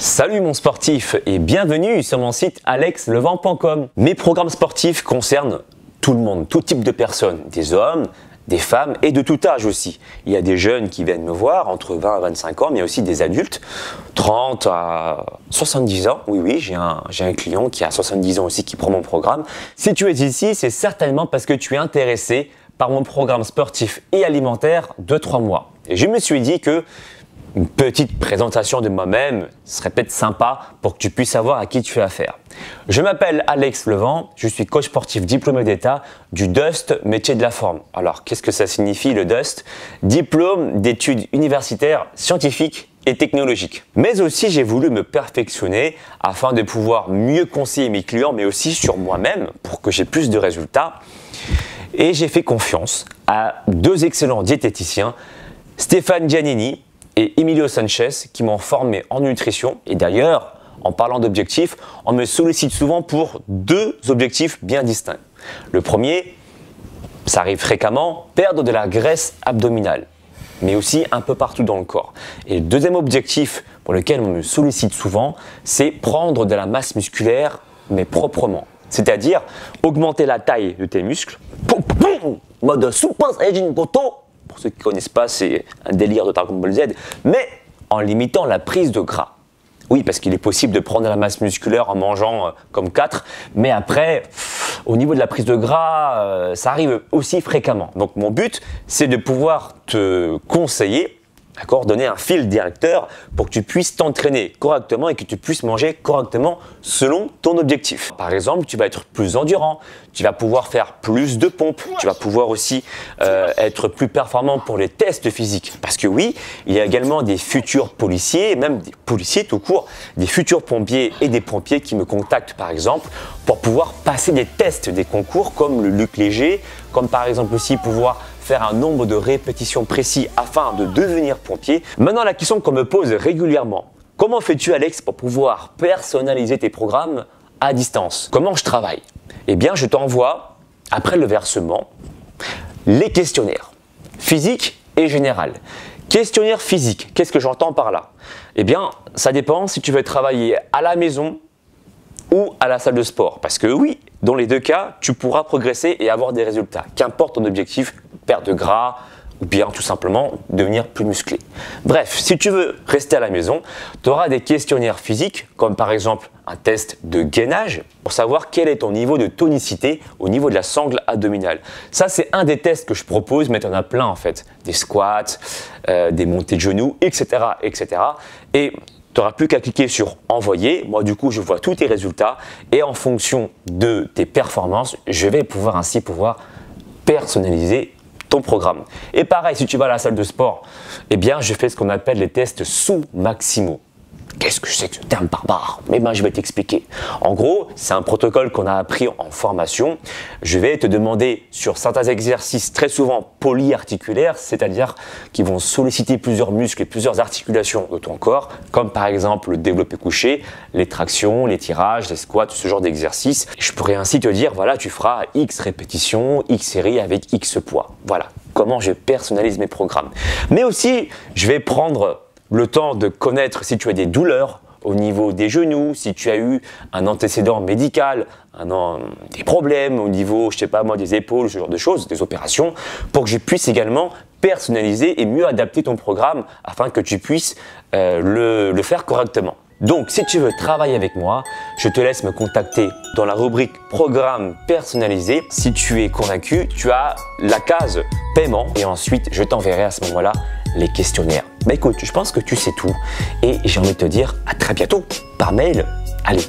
Salut mon sportif et bienvenue sur mon site alexlevent.com. Mes programmes sportifs concernent tout le monde, tout type de personnes, des hommes, des femmes et de tout âge aussi. Il y a des jeunes qui viennent me voir entre 20 à 25 ans, mais il y a aussi des adultes, 30 à 70 ans. Oui, j'ai un client qui a 70 ans aussi qui prend mon programme. Si tu es ici, c'est certainement parce que tu es intéressé par mon programme sportif et alimentaire de 3 mois. Et je me suis dit que une petite présentation de moi-même serait peut-être sympa pour que tu puisses savoir à qui tu as affaire. Je m'appelle Alex Levent, je suis coach sportif diplômé d'État du DUST métier de la forme. Alors qu'est-ce que ça signifie le DUST? Diplôme d'études universitaires scientifiques et technologiques. Mais aussi j'ai voulu me perfectionner afin de pouvoir mieux conseiller mes clients mais aussi sur moi-même pour que j'ai plus de résultats. Et j'ai fait confiance à deux excellents diététiciens, Stéphane Giannini et Emilio Sanchez, qui m'ont formé en nutrition. Et d'ailleurs, en parlant d'objectifs, on me sollicite souvent pour deux objectifs bien distincts. Le premier, ça arrive fréquemment, perdre de la graisse abdominale, mais aussi un peu partout dans le corps. Et le deuxième objectif pour lequel on me sollicite souvent, c'est prendre de la masse musculaire, mais proprement. C'est-à-dire augmenter la taille de tes muscles, mode Super Saiyan Goto. Pour ceux qui ne connaissent pas, c'est un délire de Dragon Ball Z, mais en limitant la prise de gras. Oui, parce qu'il est possible de prendre de la masse musculaire en mangeant comme 4, mais après, au niveau de la prise de gras, ça arrive aussi fréquemment. Donc mon but, c'est de pouvoir te conseiller, donner un fil directeur pour que tu puisses t'entraîner correctement et que tu puisses manger correctement selon ton objectif. Par exemple, tu vas être plus endurant, tu vas pouvoir faire plus de pompes, tu vas pouvoir aussi être plus performant pour les tests physiques. Parce que oui, il y a également des futurs policiers, même des policiers tout court, des futurs pompiers et des pompiers qui me contactent par exemple pour pouvoir passer des tests, des concours comme le luc léger, comme par exemple aussi pouvoir faire un nombre de répétitions précis afin de devenir pompier. Maintenant, la question qu'on me pose régulièrement, comment fais-tu Alex pour pouvoir personnaliser tes programmes à distance? Comment je travaille? Eh bien, je t'envoie, après le versement, les questionnaires physique et général. Questionnaire physique, qu'est-ce que j'entends par là? Eh bien, ça dépend si tu veux travailler à la maison ou à la salle de sport. Parce que oui, dans les deux cas, tu pourras progresser et avoir des résultats. Qu'importe ton objectif, perdre de gras ou bien tout simplement devenir plus musclé. Bref, si tu veux rester à la maison, tu auras des questionnaires physiques comme par exemple un test de gainage pour savoir quel est ton niveau de tonicité au niveau de la sangle abdominale. Ça, c'est un des tests que je propose, mais tu en as plein en fait. Des squats, des montées de genoux, etc. etc. Et tu n'auras plus qu'à cliquer sur envoyer. Moi, du coup, je vois tous tes résultats et en fonction de tes performances, je vais ainsi pouvoir personnaliser ton programme. Et pareil, si tu vas à la salle de sport, eh bien, je fais ce qu'on appelle les tests sous-maximaux. Qu'est-ce que c'est que ce terme barbare? Mais ben, je vais t'expliquer. En gros, c'est un protocole qu'on a appris en formation. Je vais te demander sur certains exercices très souvent polyarticulaires, c'est-à-dire qui vont solliciter plusieurs muscles et plusieurs articulations de ton corps, comme par exemple le développé couché, les tractions, les tirages, les squats, ce genre d'exercices. Je pourrais ainsi te dire, voilà, tu feras X répétitions, X séries avec X poids. Voilà comment je personnalise mes programmes. Mais aussi, je vais prendre le temps de connaître si tu as des douleurs au niveau des genoux, si tu as eu un antécédent médical, des problèmes au niveau, je sais pas moi, des épaules, ce genre de choses, des opérations, pour que je puisse également personnaliser et mieux adapter ton programme afin que tu puisses le faire correctement. Donc, si tu veux travailler avec moi, je te laisse me contacter dans la rubrique programme personnalisé. Si tu es convaincu, tu as la case paiement et ensuite je t'enverrai à ce moment-là les questionnaires. Bah écoute, je pense que tu sais tout et j'ai envie de te dire à très bientôt par mail. Allez,